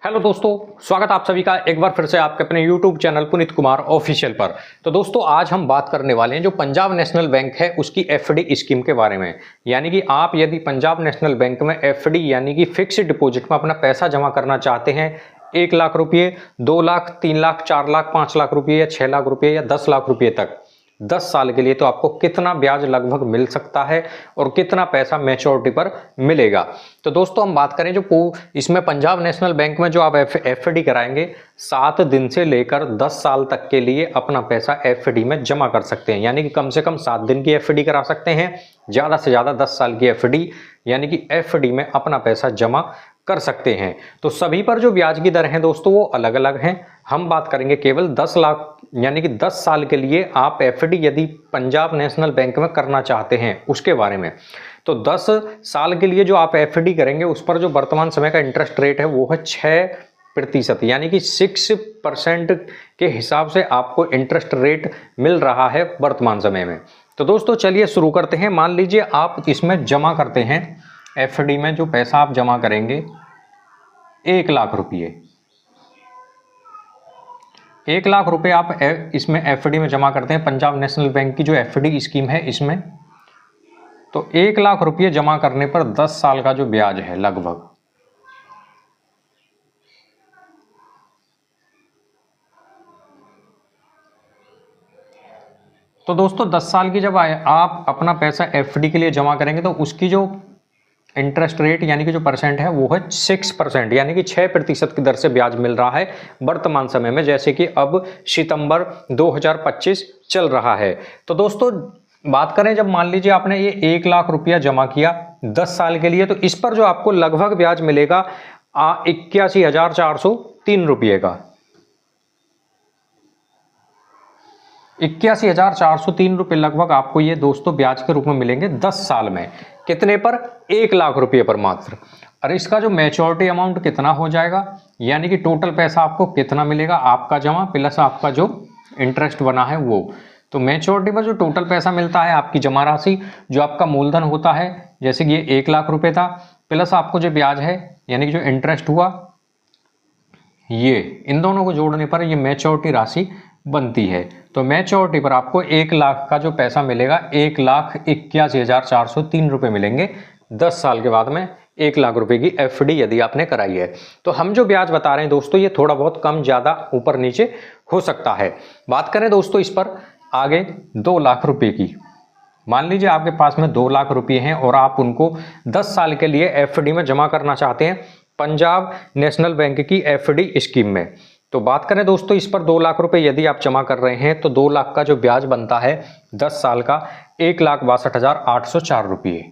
Hello दोस्तों, स्वागत आप सभी का एक बार फिर से आपके अपने YouTube channel Puneet Kumar official पर। तो दोस्तों आज हम बात करने वाले हैं जो पंजाब नेशनल बैंक है उसकी एफडी स्कीम के बारे में। यानी कि आप यदि पंजाब नेशनल बैंक में एफडी यानी कि फिक्स्ड डिपॉजिट में अपना पैसा जमा करना चाहते हैं 1 लाख रुपये, 2 लाख, 3 लाख, 4 लाख, 5 लाख रुपये या 6 लाख रुपये या 10 लाख रुपये तक 10 साल के लिए, तो आपको कितना ब्याज लगभग मिल सकता है और कितना पैसा मैच्योरिटी पर मिलेगा। तो दोस्तों हम बात करें जो इसमें पंजाब नेशनल बैंक में जो आप एफडी कराएंगे 7 दिन से लेकर 10 साल तक के लिए अपना पैसा एफडी में जमा कर सकते हैं। यानी कि कम से कम 7 दिन की एफडी करा सकते हैं, ज़्यादा से ज़्यादा 10 साल की एफडी यानी कि एफडी में अपना पैसा जमा कर सकते हैं। तो सभी पर जो ब्याज की दर है दोस्तों वो अलग अलग हैं। हम बात करेंगे केवल 10 लाख यानी कि 10 साल के लिए आप एफडी यदि पंजाब नेशनल बैंक में करना चाहते हैं उसके बारे में। तो 10 साल के लिए जो आप एफडी करेंगे उस पर जो वर्तमान समय का इंटरेस्ट रेट है वो है 6% यानी कि 6% के हिसाब से आपको इंटरेस्ट रेट मिल रहा है वर्तमान समय में। तो दोस्तों चलिए शुरू करते हैं। मान लीजिए आप इसमें जमा करते हैं, एफडी में जो पैसा आप जमा करेंगे 1 लाख रुपये, 1 लाख रुपए आप इसमें एफडी में जमा करते हैं पंजाब नेशनल बैंक की जो एफडी स्कीम है इसमें। तो 1 लाख रुपये जमा करने पर 10 साल का जो ब्याज है लगभग तो दोस्तों 10 साल की जब आप अपना पैसा एफडी के लिए जमा करेंगे तो उसकी जो इंटरेस्ट रेट यानी कि जो परसेंट है वो है 6% यानी कि 6% की दर से ब्याज मिल रहा है वर्तमान समय में, जैसे कि अब सितंबर 2025 चल रहा है। तो दोस्तों बात करें जब मान लीजिए आपने ये 1 लाख रुपया जमा किया 10 साल के लिए, तो इस पर जो आपको लगभग ब्याज मिलेगा 81,403 रुपये का। 81,403 रुपये लगभग आपको ये दोस्तों ब्याज के रूप में मिलेंगे 10 साल में। कितने पर? 1 लाख रुपये पर मात्र। और इसका जो मैच्योरिटी अमाउंट कितना हो जाएगा यानी कि टोटल पैसा आपको कितना मिलेगा, आपका जमा प्लस आपका जो इंटरेस्ट बना है वो। तो मैच्योरिटी पर जो टोटल पैसा मिलता है आपकी जमा राशि जो आपका मूलधन होता है, जैसे कि ये 1 लाख रुपये था, प्लस आपको जो ब्याज है यानी कि जो इंटरेस्ट हुआ, ये इन दोनों को जोड़ने पर ये मैच्योरिटी राशि बनती है। तो मैच्योरिटी पर आपको 1 लाख का जो पैसा मिलेगा 1,81,403 रुपये मिलेंगे 10 साल के बाद में 1 लाख रुपए की एफडी यदि आपने कराई है। तो हम जो ब्याज बता रहे हैं दोस्तों ये थोड़ा बहुत कम ज़्यादा ऊपर नीचे हो सकता है। बात करें दोस्तों इस पर आगे 2 लाख रुपए की। मान लीजिए आपके पास में 2 लाख रुपये हैं और आप उनको 10 साल के लिए एफडी में जमा करना चाहते हैं पंजाब नेशनल बैंक की एफडी स्कीम में। तो बात करें दोस्तों इस पर 2 लाख रुपए यदि आप जमा कर रहे हैं तो 2 लाख का जो ब्याज बनता है 10 साल का 1,62,804 रुपये।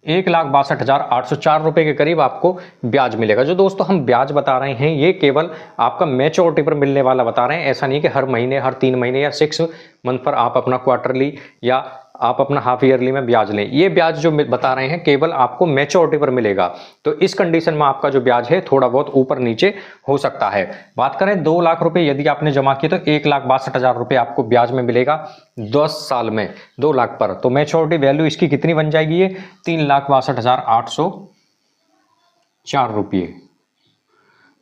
1,62,804 रुपये के करीब आपको ब्याज मिलेगा। जो दोस्तों हम ब्याज बता रहे हैं ये केवल आपका मैच्योरिटी पर मिलने वाला बता रहे हैं। ऐसा नहीं कि हर महीने, हर 3 महीने या 6 मंथ पर आप अपना क्वार्टरली या आप अपना हाफ ईयरली में ब्याज लें। ये ब्याज जो बता रहे हैं केवल आपको मैच्योरिटी पर मिलेगा। तो इस कंडीशन में आपका जो ब्याज है थोड़ा बहुत ऊपर नीचे हो सकता है। बात करें 2 लाख रुपए यदि आपने जमा किए तो 1,62,000 रुपये आपको ब्याज में मिलेगा 10 साल में 2 लाख पर। तो मैच्योरिटी वैल्यू इसकी कितनी बन जाएगी? ये 3,62,804 रुपये।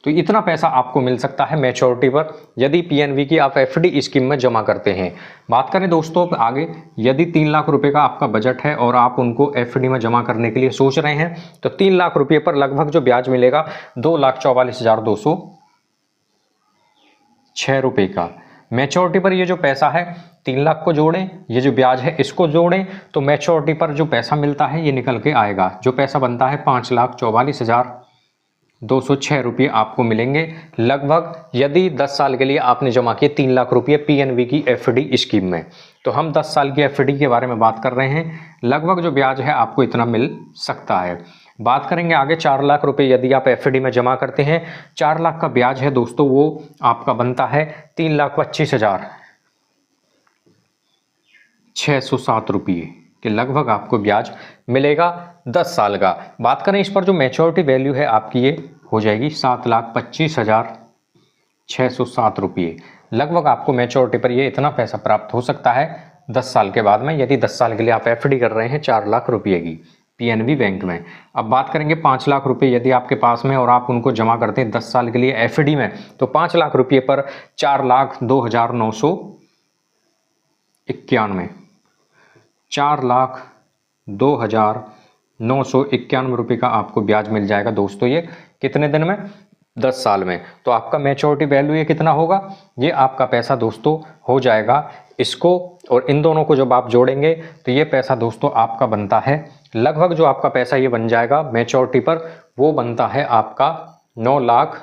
तो इतना पैसा आपको मिल सकता है मैच्योरिटी पर यदि पीएनबी की आप एफडी स्कीम में जमा करते हैं। बात करें दोस्तों आगे, यदि 3 लाख रुपए का आपका बजट है और आप उनको एफडी में जमा करने के लिए सोच रहे हैं तो 3 लाख रुपये पर लगभग जो ब्याज मिलेगा 2,44,206 रुपये का। मैच्योरिटी पर ये जो पैसा है 3 लाख को जोड़ें, ये जो ब्याज है इसको जोड़ें तो मैच्योरिटी पर जो पैसा मिलता है ये निकल के आएगा। जो पैसा बनता है 5,44,206 रुपये आपको मिलेंगे लगभग यदि 10 साल के लिए आपने जमा किए 3 लाख रुपये पीएनबी की एफडी स्कीम में। तो हम 10 साल की एफडी के बारे में बात कर रहे हैं। लगभग जो ब्याज है आपको इतना मिल सकता है। बात करेंगे आगे 4 लाख रुपये यदि आप एफडी में जमा करते हैं, 4 लाख का ब्याज है दोस्तों वो आपका बनता है 3,25,607 रुपये के लगभग आपको ब्याज मिलेगा 10 साल का। बात करें इस पर जो मैच्योरिटी वैल्यू है आपकी ये हो जाएगी 7,25,607 रुपये। लगभग आपको मैच्योरिटी पर ये इतना पैसा प्राप्त हो सकता है 10 साल के बाद में, यदि 10 साल के लिए आप एफडी कर रहे हैं 4 लाख रुपये की। पीएनबी बैंक में। अब बात करेंगे 5 लाख रुपए यदि आपके पास में और आप उनको जमा करते हैं 10 साल के लिए एफडी में, तो 5 लाख रुपये पर 4,02,991 4,02,991 रुपये का आपको ब्याज मिल जाएगा दोस्तों। ये कितने दिन में? 10 साल में। तो आपका मैच्योरिटी वैल्यू ये कितना होगा? ये आपका पैसा दोस्तों हो जाएगा, इसको और इन दोनों को जब आप जोड़ेंगे तो ये पैसा दोस्तों आपका बनता है लगभग, जो आपका पैसा ये बन जाएगा मैच्योरिटी पर वो बनता है आपका 9 लाख।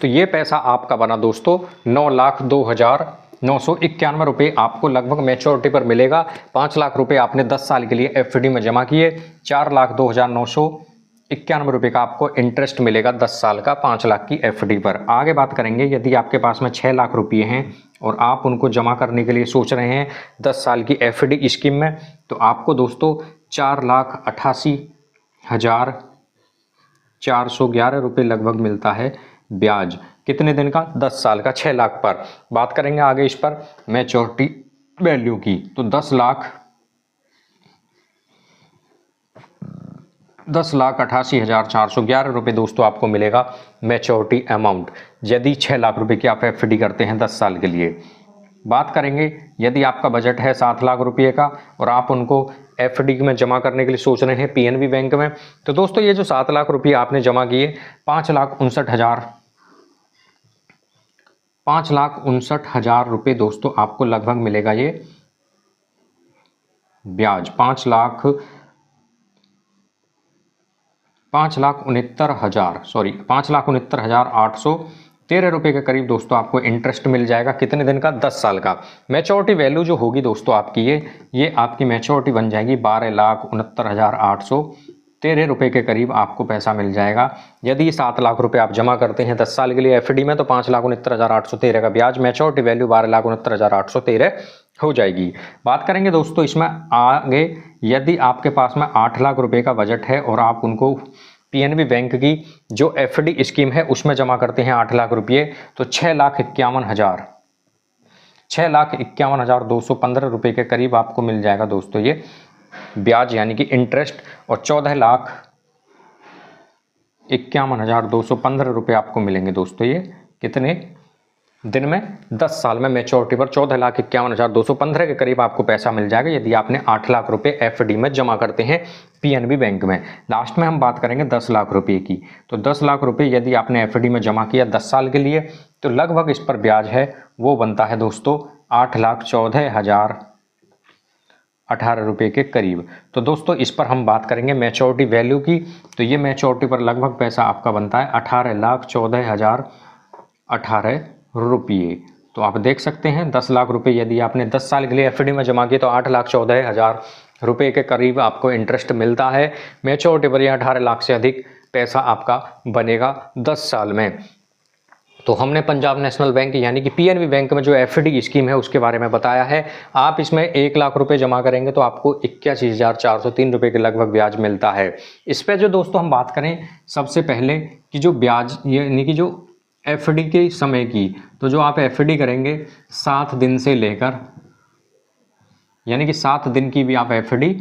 तो ये पैसा आपका बना दोस्तों 9,02,991 रुपये आपको लगभग मैच्योरिटी पर मिलेगा। 5 लाख रुपये आपने 10 साल के लिए एफडी में जमा किए, 4,02,991 रुपये का आपको इंटरेस्ट मिलेगा 10 साल का 5 लाख की एफडी पर। आगे बात करेंगे यदि आपके पास में 6 लाख रुपये हैं और आप उनको जमा करने के लिए सोच रहे हैं 10 साल की एफडी स्कीम में, तो आपको दोस्तों 4,88,411 रुपये लगभग मिलता है ब्याज। कितने दिन का? 10 साल का 6 लाख पर। बात करेंगे आगे इस पर मैच्योरिटी वैल्यू की, तो 10,88,411 रुपये दोस्तों आपको मिलेगा मैच्योरिटी अमाउंट यदि 6 लाख रुपए की आप एफडी करते हैं 10 साल के लिए। बात करेंगे यदि आपका बजट है 7 लाख रुपये का और आप उनको एफडी में जमा करने के लिए सोच रहे हैं पीएनबी बैंक में, तो दोस्तों ये जो 7 लाख रुपये आपने जमा किए, 5,59,000 रुपये दोस्तों आपको लगभग मिलेगा ये ब्याज। 5,69,813 रुपये के करीब दोस्तों आपको इंटरेस्ट मिल जाएगा। कितने दिन का? 10 साल का। मैच्योरिटी वैल्यू जो होगी दोस्तों आपकी ये आपकी मैच्योरिटी बन जाएगी 12,69,813 रुपये के करीब आपको पैसा मिल जाएगा। यदि 7 लाख रुपए आप जमा करते हैं 10 साल के लिए एफडी में, तो 5,69,813 का ब्याज, मैच्योरिटी वैल्यू 12,69,813 हो जाएगी। बात करेंगे दोस्तों इसमें आगे, यदि आपके पास में 8 लाख रुपए का बजट है और आप उनको पीएनबी बैंक की जो एफडी स्कीम है उसमें जमा करते हैं 8 लाख रुपये, तो 6,51,215 रुपये के करीब आपको मिल जाएगा दोस्तों ये ब्याज यानी कि इंटरेस्ट, और 14,51,215 रुपये आपको मिलेंगे दोस्तों ये कितने दिन में? 10 साल में मैच्योरिटी पर 14,51,215 के करीब आपको पैसा मिल जाएगा यदि आपने 8 लाख रुपए एफडी में जमा करते हैं पीएनबी बैंक में। लास्ट में हम बात करेंगे 10 लाख रुपए की, तो 10 लाख रुपए यदि आपने एफडी में जमा किया 10 साल के लिए, तो लगभग इस पर ब्याज है वो बनता है दोस्तों 8,14,018 रुपये के करीब। तो दोस्तों इस पर हम बात करेंगे मैच्योरिटी वैल्यू की, तो ये मैच्योरिटी पर लगभग पैसा आपका बनता है 18,14,018 रुपये। तो आप देख सकते हैं 10 लाख रुपए यदि आपने 10 साल के लिए एफडी में जमा किए तो 8,14,000 रुपये के करीब आपको इंटरेस्ट मिलता है। मैच्योरिटी पर 18 लाख से अधिक पैसा आपका बनेगा 10 साल में। तो हमने पंजाब नेशनल बैंक यानी कि पीएनबी बैंक में जो एफडी स्कीम है उसके बारे में बताया है। आप इसमें 1 लाख रुपए जमा करेंगे तो आपको 81,403 रुपये के लगभग ब्याज मिलता है। इस पर जो दोस्तों हम बात करें सबसे पहले कि जो ब्याज यानी कि जो एफडी के समय की, तो जो आप एफडी करेंगे 7 दिन से लेकर यानी कि 7 दिन की भी आप एफडी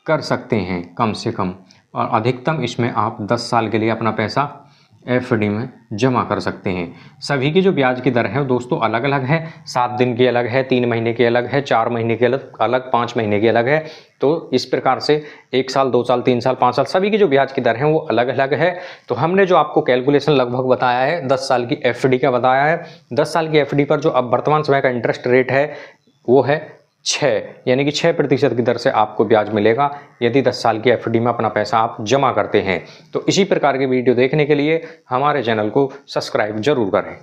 कर सकते हैं कम से कम, और अधिकतम इसमें आप 10 साल के लिए अपना पैसा एफडी में जमा कर सकते हैं। सभी की जो ब्याज की दर है दोस्तों अलग अलग है, 7 दिन की अलग है, 3 महीने की अलग है, 4 महीने की अलग 5 महीने की अलग है। तो इस प्रकार से 1 साल 2 साल 3 साल 5 साल सभी की जो ब्याज की दर है वो अलग अलग है। तो हमने जो आपको कैलकुलेशन लगभग बताया है 10 साल की एफडी का बताया है। 10 साल की एफडी पर जो अब वर्तमान समय का इंटरेस्ट रेट है वो है 6 यानी कि 6% की दर से आपको ब्याज मिलेगा यदि 10 साल की एफडी में अपना पैसा आप जमा करते हैं। तो इसी प्रकार की वीडियो देखने के लिए हमारे चैनल को सब्सक्राइब जरूर करें।